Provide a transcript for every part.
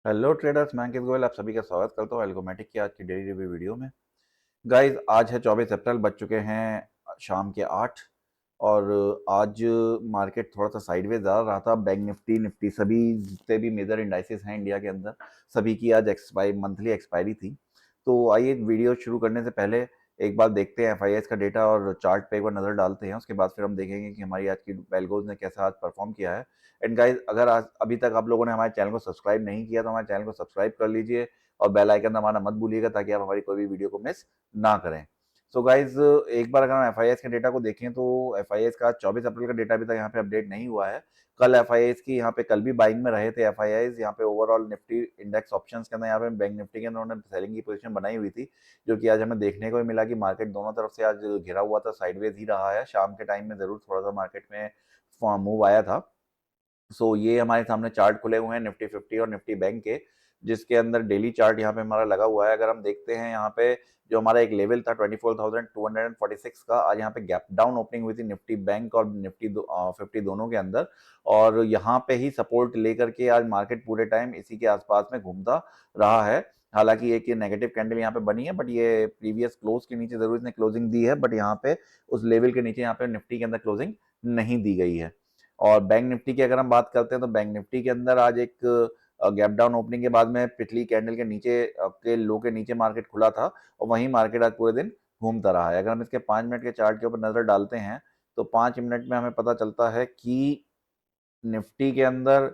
Hello traders, मैं अंकित गोयल आप सभी का स्वागत करता हूँ एल्गोमेटिक की आज की डेली रिव्यू वीडियो में। गाइस, आज है 24 अप्रैल, बज चुके हैं शाम के 8। और आज मार्केट थोड़ा सा साइडवेज जा रहा था। बैंक निफ्टी निफ्टी सभी जितने भी मेजर इंडाइसेस हैं इंडिया के अंदर, सभी की आज मंथली एक्सपायरी थी। तो आइए वीडियो शुरू करने से पहले एक बार देखते हैं एफआईआईस का डेटा और चार्ट पे एक बार नज़र डालते हैं। उसके बाद फिर हम देखेंगे कि हमारी आज की वेल्गोज ने कैसा आज परफॉर्म किया है। एंड गाइस, अगर आज अभी तक आप लोगों ने हमारे चैनल को सब्सक्राइब नहीं किया तो हमारे चैनल को सब्सक्राइब कर लीजिए और बेल आइकन दबाना मत भूलिएगा ताकि आप हमारी कोई भी वीडियो को मिस ना करें। सो गाइज, एक बार अगर हम एफआईएस के डेटा को देखें तो एफआईएस का 24 अप्रैल का डेटा अभी तक यहाँ पे अपडेट नहीं हुआ है। कल एफआईएस की यहाँ पे कल भी बाइंग में रहे थे एफआईआईस। यहाँ पे ओवरऑल निफ्टी इंडेक्स ऑप्शंस के अंदर यहाँ पे बैंक निफ्टी के अंदर उन्होंने सेलिंग की पोजीशन बनाई हुई थी, जो कि आज हमें देखने को भी मिला कि मार्केट दोनों तरफ से आज घिरा हुआ था, साइडवेज ही रहा है। शाम के टाइम में जरूर थोड़ा सा मार्केट में मूव आया था। ये हमारे सामने चार्ट खुले हुए हैं निफ्टी 50 और निफ्टी बैंक के, जिसके अंदर डेली चार्ट यहाँ पे हमारा लगा हुआ है। अगर हम देखते हैं यहाँ पे जो हमारा एक लेवल था 24,246 का, आज यहाँ पे गैप डाउन ओपनिंग हुई थी निफ्टी बैंक और निफ्टी 50 दोनों के अंदर। और यहाँ पे ही सपोर्ट लेकर के आज मार्केट पूरे टाइम इसी के आसपास में घूमता रहा है। हालांकि एक ये नेगेटिव कैंडल यहाँ पे बनी है, बट ये प्रीवियस क्लोज के नीचे जरूर इसने क्लोजिंग दी है, बट यहाँ पे उस लेवल के नीचे यहाँ पे निफ्टी के अंदर क्लोजिंग नहीं दी गई है। और बैंक निफ्टी की अगर हम बात करते हैं तो बैंक निफ्टी के अंदर आज एक गैप डाउन ओपनिंग के बाद में पिछली कैंडल के नीचे के लो के नीचे मार्केट खुला था और वहीं मार्केट आज पूरे दिन घूमता रहा है। अगर हम इसके 5 मिनट के चार्ट के ऊपर नजर डालते हैं तो 5 मिनट में हमें पता चलता है कि निफ्टी के अंदर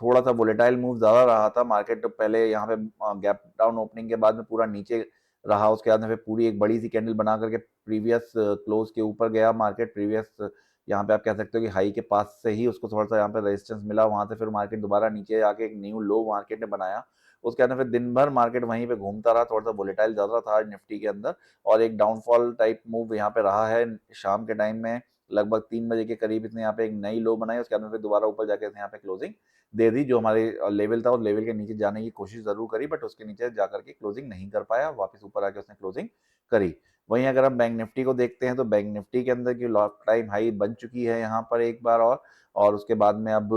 थोड़ा सा वोलेटाइल मूव ज्यादा रहा था। मार्केट तो पहले यहाँ पे गैप डाउन ओपनिंग के बाद में पूरा नीचे रहा, उसके बाद में फिर पूरी एक बड़ी सी कैंडल बना करके प्रीवियस क्लोज के ऊपर गया मार्केट। प्रीवियस यहाँ पे आप कह सकते हो कि हाई के पास से ही उसको थोड़ा सा यहाँ पे रेजिस्टेंस मिला, वहां से फिर मार्केट दोबारा नीचे आके एक न्यू लो मार्केट ने बनाया। उसके अंदर फिर दिन भर मार्केट वहीं पे घूमता रहा, थोड़ा सा वोलेटाइल ज्यादा था आज निफ्टी के अंदर। और एक डाउनफॉल टाइप मूव यहाँ पे रहा है शाम के टाइम में। लगभग 3 बजे के करीब इसने यहाँ पे एक नई लो बनाई, उसके अंदर फिर दोबारा ऊपर जाके इसने यहाँ पे क्लोजिंग दे दी। जो हमारे लेवल था उस लेवल के नीचे जाने की कोशिश जरूर करी, बट उसके नीचे जाकर के क्लोजिंग नहीं कर पाया, वापस ऊपर आके उसने क्लोजिंग करी। वहीं अगर हम बैंक निफ्टी को देखते हैं तो बैंक निफ्टी के अंदर की लॉन्ग टाइम हाई बन चुकी है यहाँ पर एक बार और उसके बाद में अब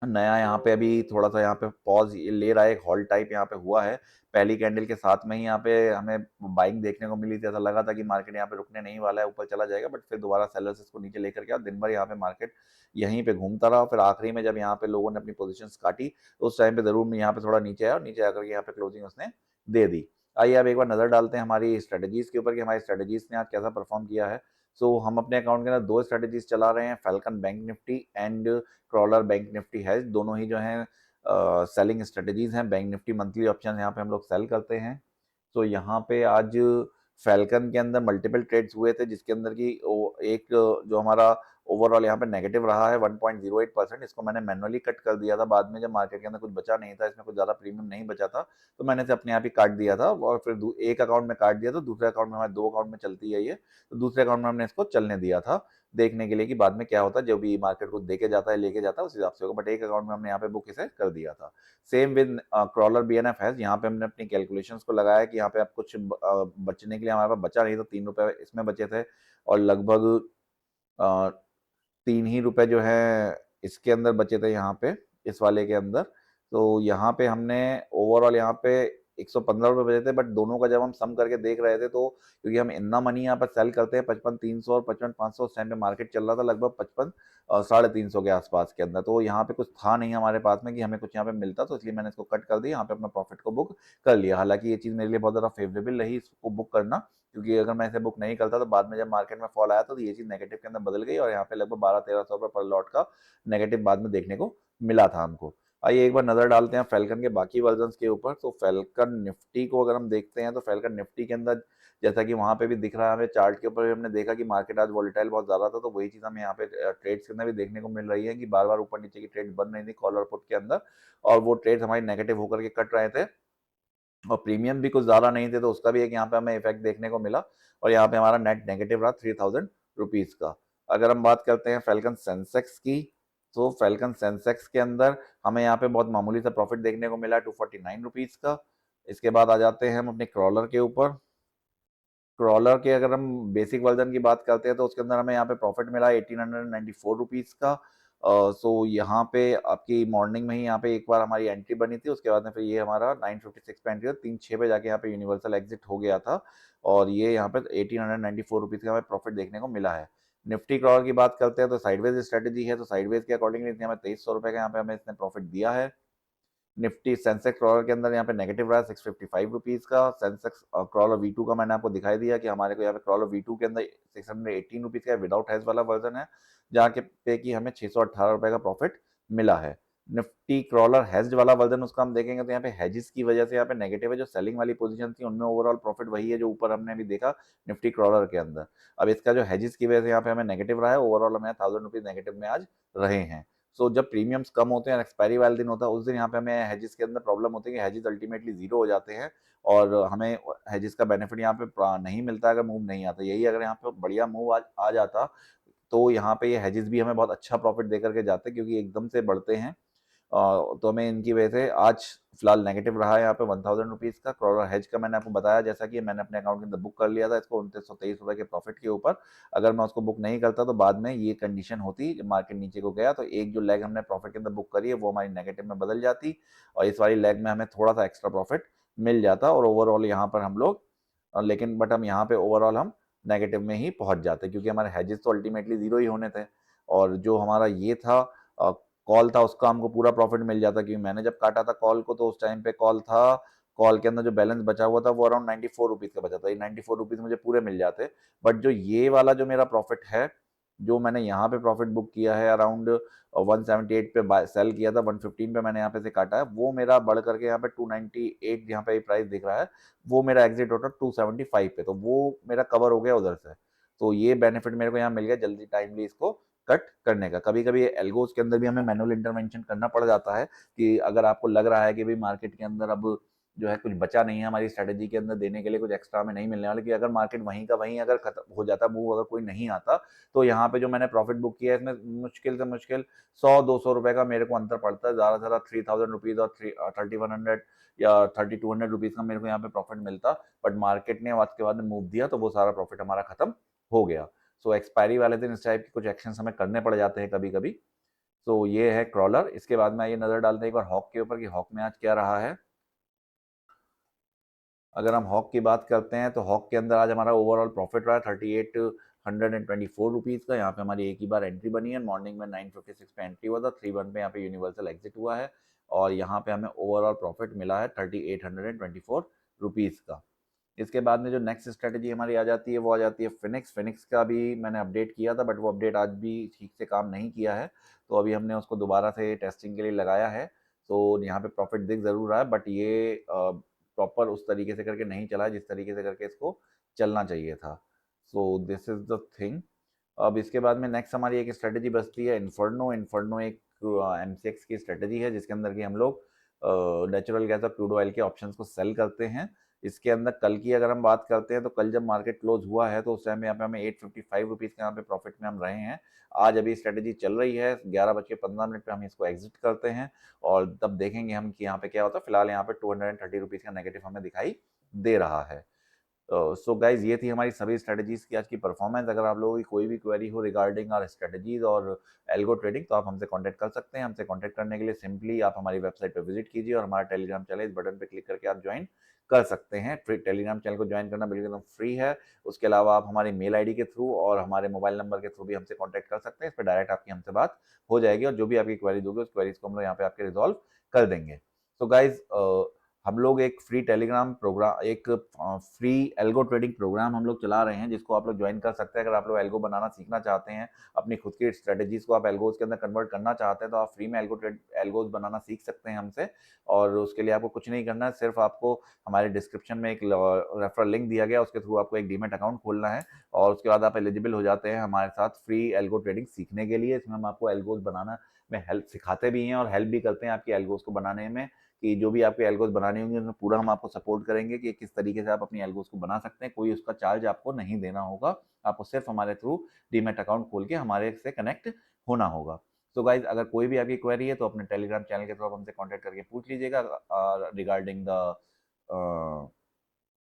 नया यहाँ पे अभी थोड़ा सा यहाँ पे पॉज ले रहा है, एक हॉल टाइप यहाँ पे हुआ है। पहली कैंडल के साथ में ही यहाँ पे हमें बाइंग देखने को मिली थी, ऐसा लगा था कि मार्केट यहाँ पे रुकने नहीं वाला है, ऊपर चला जाएगा, बट फिर दोबारा सेलर्स इसको नीचे लेकर गया। दिन भर यहाँ पे मार्केट यहीं पे घूमता रहा। फिर आखिरी में जब यहाँ पे लोगों ने अपनी पोजिशन काटी तो उस टाइम पे जरूर यहाँ पे थोड़ा नीचे आया और नीचे आकर के यहाँ पे क्लोजिंग उसने दे दी। आइए अब एक बार नजर डालते हैं हमारी स्ट्रेटेजीज के ऊपर कि हमारी स्ट्रेटेजीज ने आज कैसा परफॉर्म किया है। हम अपने अकाउंट के अंदर दो स्ट्रेटेजीज चला रहे हैं, falcon bank Nifty and crawler bank Nifty है। दोनों ही जो है सेलिंग स्ट्रेटेजीज हैं। बैंक निफ्टी मंथली ऑप्शन यहाँ पे हम लोग सेल करते हैं। तो यहाँ पे आज फैल्कन के अंदर मल्टीपल ट्रेड्स हुए थे, जिसके अंदर की एक जो हमारा ओवरऑल यहाँ पे नेगेटिव रहा है 1.08%। इसको मैंने मैनुअली कट कर दिया था बाद में, जब मार्केट के अंदर कुछ बचा नहीं था, इसमें कुछ ज़्यादा प्रीमियम नहीं बचा था, तो मैंने इसे अपने आप ही काट दिया था। और फिर एक अकाउंट में काट दिया, तो दूसरे अकाउंट में हमारे दो अकाउंट में चलती है ये, तो दूसरे अकाउंट में हमने इसको चलने दिया था देखने के लिए कि बाद में क्या होता है, जो भी मार्केट को देके जाता है लेके जाता है उस हिसाब से होगा। बट एक अकाउंट में हमने यहाँ पे बुक इसे कर दिया था। सेम विद क्रॉलर बीएनएफ है। यहाँ पे हमने अपनी कैलकुलेशंस को लगाया कि यहाँ पे अब कुछ बचने के लिए हमारे पास बचा नहीं, तो 3 रुपए इसमें बचे थे और लगभग 3 ही रुपए जो है इसके अंदर बचे थे यहाँ पे, इस वाले के अंदर। तो यहाँ पे हमने ओवरऑल यहाँ पे 115 रुपए बचे थे, बट दोनों का जब हम सम करके देख रहे थे तो क्योंकि हम इतना मनी यहाँ पर सेल करते हैं 55,300 और 55,500, उस टाइम पे मार्केट चल रहा था लगभग 55 350 के आसपास के अंदर, तो यहाँ पे कुछ था नहीं हमारे पास में कि हमें कुछ यहाँ पे मिलता, तो इसलिए मैंने इसको कट कर दिया, यहाँ पे अपना प्रॉफिट को बुक कर लिया। हालांकि ये चीज़ मेरे लिए बहुत ज़्यादा फेवरेबल रही इसको बुक करना, क्योंकि अगर मैं इसे बुक नहीं करता तो बाद में जब मार्केट में फॉल आया तो ये चीज़ नेगेटिव के अंदर बदल गई और यहाँ पे लगभग 1200-1300 रुपये पर लॉट का नेगेटिव बाद में देखने को मिला था हमको। आइए एक बार नजर डालते हैं फैल्कन के बाकी वर्जन के ऊपर। तो फैल्कन निफ्टी को अगर हम देखते हैं तो फैल्कन निफ्टी के अंदर जैसा कि वहां पे भी दिख रहा है, हमें चार्ट के ऊपर भी हमने देखा कि मार्केट आज वॉलेटाइल बहुत ज्यादा था, तो वही चीज हमें यहाँ पे ट्रेड्स के अंदर भी देखने को मिल रही है कि बार बार ऊपर नीचे की ट्रेड बन रही थी कॉल और पुट के अंदर, और वो ट्रेड्स हमारी नेगेटिव होकर के कट रहे थे और प्रीमियम भी कुछ ज्यादा नहीं थे, तो उसका भी एक यहाँ पे हमें इफेक्ट देखने को मिला और यहाँ पे हमारा नेट नेगेटिव रहा 3000 रुपीज का। अगर हम बात करते हैं फैल्कन सेंसेक्स की, तो फैल्कन सेंसेक्स के अंदर हमें यहाँ पे बहुत मामूली सा प्रॉफिट देखने को मिला 249 रुपीज का। इसके बाद आ जाते हैं हम अपने क्रॉलर के ऊपर। क्रॉलर के अगर हम बेसिक वर्जन की बात करते हैं तो उसके अंदर हमें यहाँ पे प्रॉफिट मिला 1894 रुपीज का। सो यहाँ पे आपकी मॉर्निंग में ही यहाँ पे एक बार हमारी एंट्री बनी थी, उसके बाद में फिर ये हमारा 956 पे एंट्री, 3-6 पे जाके यहाँ पे यूनिवर्सल एग्जिट हो गया था और ये यहाँ पे 1894 रुपीज़ का हमें प्रॉफिट देखने को मिला है। निफ्टी क्रॉलर की बात करते हैं तो साइडवेज स्ट्रेटेजी है, तो साइडवेज के अकॉर्डिंगली हमें 2300 रुपये का यहाँ पे हमें इसने प्रॉफिट दिया है। निफ्टी सेंसेक्स क्रॉलर के अंदर यहाँ पे नेगेटिव रहा है 655 रुपीज़ का। सेंसेक्स क्रॉलर V2 का मैंने आपको दिखाई दिया कि हमारे को यहाँ पे क्रॉलर V2 के अंदर 618 रुपीज़ का विदाउट हेज वाला वर्जन है, जहाँ के पे कि हमें 618 रुपये का प्रॉफिट मिला है। निफ्टी क्रॉलर हेज्ड वाला वर्जन उसका हम देखेंगे तो यहाँ पे हेजिस की वजह से यहाँ पे नेगेटिव है, जो सेलिंग वाली पोजीशन थी उनमें ओवरऑल प्रॉफिट वही है जो ऊपर हमने अभी देखा निफ्टी क्रॉलर के अंदर। अब इसका जो हेजिस की वजह से यहाँ पे हमें नेगेटिव रहा है, ओवरऑल हमें 1000 रुपीज़ नेगेटिव में आज रहे हैं। सो जब प्रीमियम्स कम होते हैं, एक्सपायरी वाले दिन होता है, उस दिन यहाँ पे हमें हेजिस के अंदर प्रॉब्लम होती है कि हेजिस अल्टीमेटली जीरो हो जाते हैं और हमें हेजिस का बेनिफिट यहाँ पे नहीं मिलता अगर मूव नहीं आता। यही अगर यहाँ पे बढ़िया मूव आ जाता तो यहाँ पे ये हेजिस भी हमें बहुत अच्छा प्रॉफिट दे करके जाते, क्योंकि एकदम से बढ़ते हैं। तो हमें इनकी वजह से आज फिलहाल नेगेटिव रहा है यहाँ पे 1000 रुपीज़ का। क्रॉलर हेज का मैंने आपको बताया, जैसा कि मैंने अपने अकाउंट के अंदर बुक कर लिया था इसको 2923 रुपये के प्रॉफिट के ऊपर। अगर मैं उसको बुक नहीं करता तो बाद में ये कंडीशन होती, जब मार्केट नीचे को गया तो एक जो लेग हमने प्रॉफिट के अंदर बुक करी है वो हमारी नेगेटिव में बदल जाती और इस वाली लेग में हमें थोड़ा सा एक्स्ट्रा प्रॉफिट मिल जाता और ओवरऑल यहाँ पर हम लोग लेकिन बट हम यहाँ पे ओवरऑल हम नेगेटिव में ही पहुंच जाते, क्योंकि हमारे हेजेस तो अल्टीमेटली जीरो ही होने थे और जो हमारा ये था कॉल था उसका हमको पूरा प्रॉफिट मिल जाता, क्योंकि मैंने जब काटा था कॉल को तो उस टाइम पे कॉल था, कॉल के अंदर जो बैलेंस बचा हुआ था वो अराउंड 94 रुपीज़ का बचा था। ये 94 रुपीज़ मुझे पूरे मिल जाते, बट जो ये वाला जो मेरा प्रॉफिट है, जो मैंने यहाँ पे प्रॉफिट बुक किया है अराउंड 178 पे सेल किया था, 115 पे मैंने यहाँ पे से काटा है, वो मेरा बढ़ करके यहाँ पे 298 यहाँ पे प्राइस दिख रहा है, वो मेरा एग्जिट होता 275 पे, तो वो मेरा कवर हो गया उधर से। तो ये बेनिफिट मेरे को यहाँ मिल गया जल्दी टाइमली इसको कट करने का। कभी कभी एल्गोज के अंदर भी हमें मैनुअल इंटरवेंशन करना पड़ जाता है कि अगर आपको लग रहा है कि भाई मार्केट के अंदर अब जो है कुछ बचा नहीं है हमारी स्ट्रेटेजी के अंदर देने के लिए, कुछ एक्स्ट्रा हमें नहीं मिलने वाला, कि अगर मार्केट वहीं का वहीं अगर खत्म हो जाता, मूव अगर कोई नहीं आता, तो यहाँ पे जो मैंने प्रॉफिट बुक किया है इसमें मुश्किल से मुश्किल 100-200 रुपए का मेरे को अंतर पड़ता है, ज़्यादा से ज़्यादा 3000 रुपीज़ और 3100 या 3200 रुपीज़ का मेरे को यहाँ पे प्रॉफिट मिलता। बट मार्केट ने आज के बाद में मूव दिया तो वो सारा प्रॉफिट हमारा खत्म हो गया। सो एक्सपायरी वाले दिन इस टाइप के कुछ एक्शंस हमें करने पड़ जाते हैं कभी कभी। तो ये है क्रॉलर। इसके बाद में ये नज़र डालते हैं एक बार हॉक के ऊपर कि हॉक में आज क्या रहा है। अगर हम हॉक की बात करते हैं तो हॉक के अंदर आज हमारा ओवरऑल प्रॉफिट रहा है 3824 रुपीज़ का। यहाँ पे हमारी एक ही बार एंट्री बनी है, मॉर्निंग में 956 पे एंट्री हुआ था, 31 पे यहाँ पे यूनिवर्सल एग्जिट हुआ है और यहाँ पे हमें ओवरऑल प्रॉफिट मिला है 3824 रुपीज़ का। इसके बाद में जो नेक्स्ट स्ट्रेटेजी हमारी आ जाती है वो आ जाती है फिनिक्स। फिनिक्स का भी मैंने अपडेट किया था बट वो अपडेट आज भी ठीक से काम नहीं किया है, तो अभी हमने उसको दोबारा से टेस्टिंग के लिए लगाया है। तो यहाँ पे प्रॉफिट दिख ज़रूर रहा है बट ये प्रॉपर उस तरीके से करके नहीं चला है जिस तरीके से करके इसको चलना चाहिए था। So this is the thing. अब इसके बाद में नेक्स्ट हमारी एक स्ट्रेटेजी बचती है इन्फर्नो। इन्फर्नो एक एमसीएक्स की स्ट्रेटेजी है जिसके अंदर कि हम लोग नेचुरल गैस और क्रूड ऑयल के ऑप्शंस को सेल करते हैं। इसके अंदर कल की अगर हम बात करते हैं तो कल जब मार्केट क्लोज हुआ है तो उस टाइम यहाँ पे हमें 855 रुपीज़ के यहाँ पे प्रॉफिट में हम रहे हैं। आज अभी स्ट्रेटेजी चल रही है, 11:15 पे हम इसको एग्जिट करते हैं और तब देखेंगे हम कि यहाँ पे क्या होता है। फिलहाल यहाँ पे 230 रुपीज़ का नेगेटिव हमें दिखाई दे रहा है। सो गाइज ये थी हमारी सभी स्ट्रेटजीज की आज की परफॉर्मेंस। अगर आप लोगों की कोई भी क्वेरी हो रिगार्डिंग आर स्ट्रेटजीज और एल्गो ट्रेडिंग तो आप हमसे कांटेक्ट कर सकते हैं। हमसे कांटेक्ट करने के लिए सिंपली आप हमारी वेबसाइट पर विजिट कीजिए और हमारा टेलीग्राम चैनल इस बटन पर क्लिक करके आप ज्वाइन कर सकते हैं। फ्री टेलीग्राम चैनल को ज्वाइन करना बिल्कुल एकदम फ्री है। उसके अलावा आप हमारी मेल आईडी के थ्रू और हमारे मोबाइल नंबर के थ्रू भी हमसे कॉन्टैक्ट कर सकते हैं। इस पर डायरेक्ट आपकी हमसे बात हो जाएगी और जो भी आपकी क्वेरी दोगे उस क्वेरीज को हम लोग यहाँ पे आपके रिजॉल्व कर देंगे। तो गाइज हम लोग एक फ्री टेलीग्राम प्रोग्राम, एक फ्री एल्गो ट्रेडिंग प्रोग्राम हम लोग चला रहे हैं जिसको आप लोग ज्वाइन कर सकते हैं। अगर आप लोग एल्गो बनाना सीखना चाहते हैं, अपनी खुद की स्ट्रेटेजीज को आप एल्गोज के अंदर कन्वर्ट करना चाहते हैं तो आप फ्री में एल्गोज बनाना सीख सकते हैं हमसे। और उसके लिए आपको कुछ नहीं करना है, सिर्फ आपको हमारे डिस्क्रिप्शन में एक रेफरल लिंक दिया गया, उसके थ्रू आपको एक डीमेट अकाउंट खोलना है और उसके बाद आप एलिजिबल हो जाते हैं हमारे साथ फ्री एल्गो ट्रेडिंग सीखने के लिए। इसमें हम आपको एल्गोज बनाना में हेल्प सिखाते भी हैं और हेल्प भी करते हैं आपकी एल्गोज को बनाने में, कि जो भी आपके एल्गोज बनाने होंगे उसमें पूरा हम आपको सपोर्ट करेंगे कि किस तरीके से आप अपनी एल्गोज को बना सकते हैं। कोई उसका चार्ज आपको नहीं देना होगा, आपको सिर्फ हमारे थ्रू डीमेट अकाउंट खोल के हमारे से कनेक्ट होना होगा। तो गाइज अगर कोई भी आपकी क्वेरी है तो अपने टेलीग्राम चैनल के थ्रू आप हमसे कॉन्टैक्ट करके पूछ लीजिएगा रिगार्डिंग द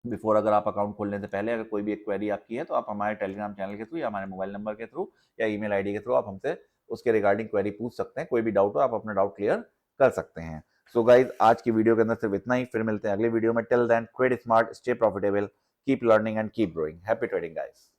बिफोर। अगर आप अकाउंट खोलने से पहले अगर कोई भी एक क्वेरी आपकी है तो आप हमारे टेलीग्राम चैनल के थ्रू या हमारे मोबाइल नंबर के थ्रू या ईमेल आईडी के थ्रू आप हमसे उसके रिगार्डिंग क्वेरी पूछ सकते हैं। कोई भी डाउट हो आप अपना डाउट क्लियर कर सकते हैं। सो गाइज आज की वीडियो के अंदर सिर्फ इतना ही, फिर मिलते हैं अगली वीडियो में। Till then trade smart, stay profitable, keep learning and keep growing. Happy trading guys.